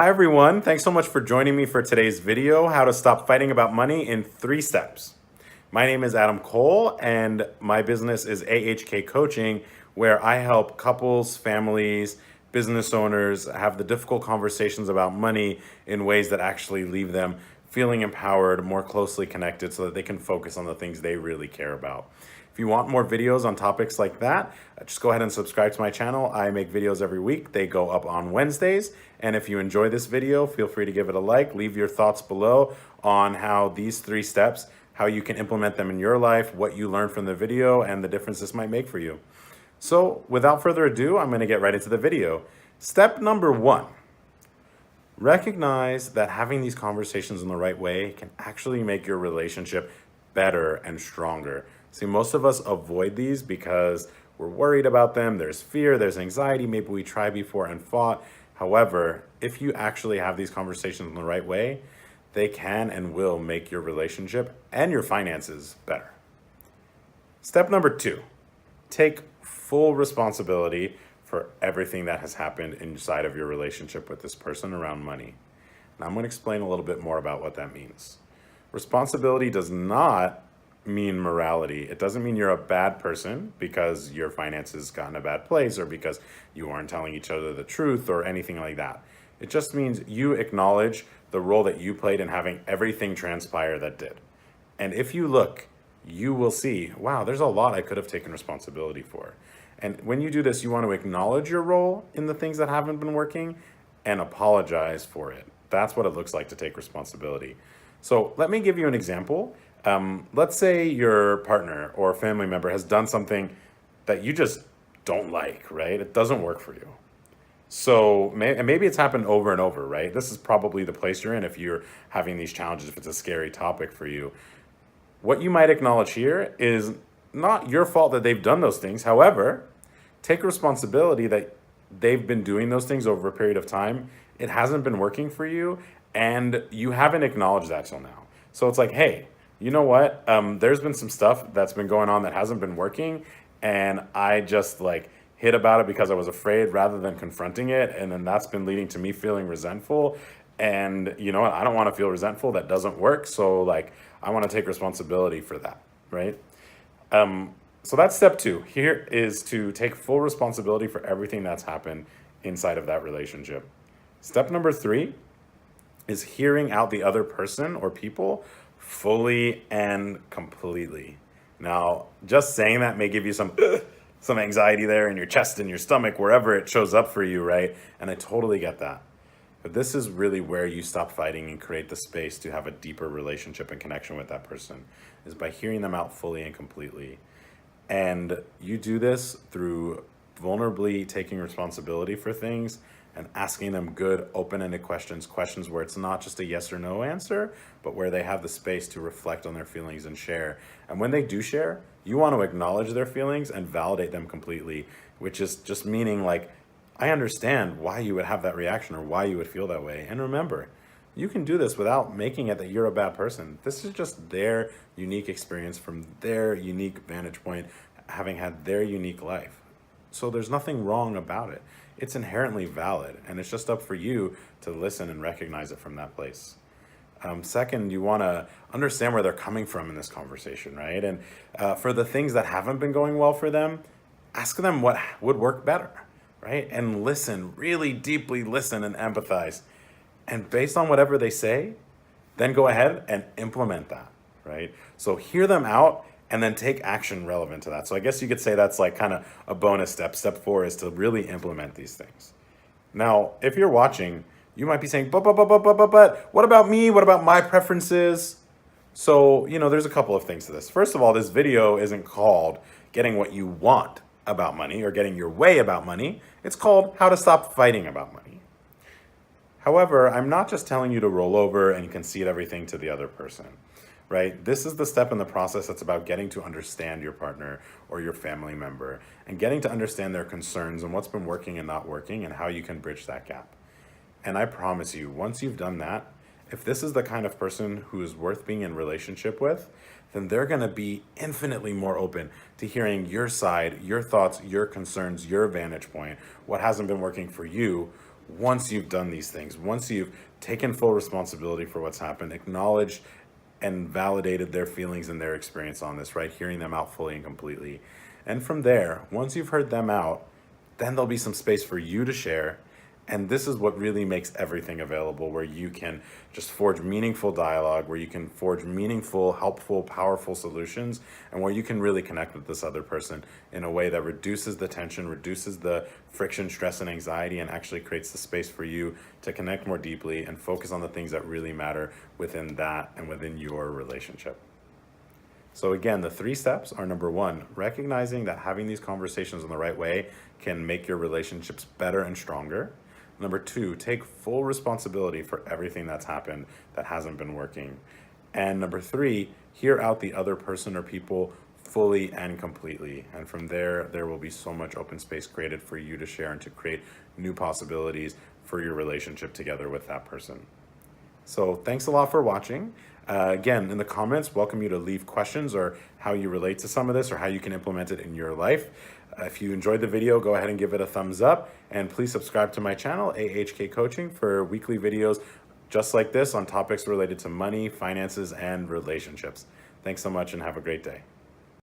Hi everyone, thanks so much for joining me for today's video, how to stop fighting about money in 3 steps. My name is Adam Cole and my business is AHK Coaching, where I help couples, families, business owners have the difficult conversations about money in ways that actually leave them feeling empowered, more closely connected so that they can focus on the things they really care about. If you want more videos on topics like that, just go ahead and subscribe to my channel. I make videos every week. They go up on Wednesdays. And if you enjoy this video, feel free to give it a like. Leave your thoughts below on how these 3 steps, how you can implement them in your life, what you learned from the video, and the difference this might make for you. So without further ado, I'm going to get right into the video. Step number 1. Recognize that having these conversations in the right way can actually make your relationship better and stronger. See, most of us avoid these because we're worried about them. There's fear, there's anxiety. Maybe we tried before and fought. However, if you actually have these conversations in the right way, they can and will make your relationship and your finances better. Step number 2, take full responsibility for everything that has happened inside of your relationship with this person around money. Now I'm going to explain a little bit more about what that means. Responsibility does not mean morality. It doesn't mean you're a bad person because your finances got in a bad place or because you aren't telling each other the truth or anything like that. It just means you acknowledge the role that you played in having everything transpire that did. And if you look, you will see, wow, there's a lot I could have taken responsibility for. And when you do this, you want to acknowledge your role in the things that haven't been working and apologize for it. That's what it looks like to take responsibility. So let me give you an example. Let's say your partner or family member has done something that you just don't like, right? It doesn't work for you. So maybe it's happened over and over, right? This is probably the place you're in if you're having these challenges, if it's a scary topic for you. What you might acknowledge here is not your fault that they've done those things. However, take responsibility that they've been doing those things over a period of time. It hasn't been working for you, and you haven't acknowledged that till now. So it's like, hey, you know what? There's been some stuff that's been going on that hasn't been working, and I just hid about it because I was afraid rather than confronting it, and then that's been leading to me feeling resentful. And you know what? I don't want to feel resentful. That doesn't work. So I want to take responsibility for that, right? So that's step 2. Here is to take full responsibility for everything that's happened inside of that relationship. Step number 3 is hearing out the other person or people fully and completely. Now, just saying that may give you some anxiety there in your chest and your stomach, wherever it shows up for you, right? And I totally get that. But this is really where you stop fighting and create the space to have a deeper relationship and connection with that person, is by hearing them out fully and completely. And you do this through vulnerably taking responsibility for things and asking them good, open-ended questions where it's not just a yes or no answer, but where they have the space to reflect on their feelings and share. And when they do share, you want to acknowledge their feelings and validate them completely, which is just meaning I understand why you would have that reaction or why you would feel that way. And remember, you can do this without making it that you're a bad person. This is just their unique experience from their unique vantage point, having had their unique life. So there's nothing wrong about it. It's inherently valid, and it's just up for you to listen and recognize it from that place. Second, you want to understand where they're coming from in this conversation, right? And for the things that haven't been going well for them, ask them what would work better, right? And listen, really deeply listen and empathize. And based on whatever they say, then go ahead and implement that, right? So hear them out and then take action relevant to that. So I guess you could say that's kind of a bonus step. Step 4 is to really implement these things. Now, if you're watching, you might be saying, but, what about me? What about my preferences? So, there's a couple of things to this. First of all, this video isn't called getting what you want about money or getting your way about money. It's called how to stop fighting about money. However, I'm not just telling you to roll over and concede everything to the other person, right? This is the step in the process that's about getting to understand your partner or your family member and getting to understand their concerns and what's been working and not working and how you can bridge that gap. And I promise you, once you've done that, if this is the kind of person who is worth being in relationship with, then they're going to be infinitely more open to hearing your side, your thoughts, your concerns, your vantage point, what hasn't been working for you, once you've done these things, once you've taken full responsibility for what's happened, acknowledged and validated their feelings and their experience on this, right? Hearing them out fully and completely. And from there, once you've heard them out, then there'll be some space for you to share. And this is what really makes everything available, where you can just forge meaningful dialogue, where you can forge meaningful, helpful, powerful solutions, and where you can really connect with this other person in a way that reduces the tension, reduces the friction, stress, and anxiety, and actually creates the space for you to connect more deeply and focus on the things that really matter within that and within your relationship. So again, the 3 steps are: number 1, recognizing that having these conversations in the right way can make your relationships better and stronger. Number 2, take full responsibility for everything that's happened that hasn't been working. And number 3, hear out the other person or people fully and completely. And from there, there will be so much open space created for you to share and to create new possibilities for your relationship together with that person. So thanks a lot for watching. Again, in the comments, welcome you to leave questions or how you relate to some of this or how you can implement it in your life. If you enjoyed the video, go ahead and give it a thumbs up, and please subscribe to my channel, AHK Coaching, for weekly videos just like this on topics related to money, finances, and relationships. Thanks so much and have a great day.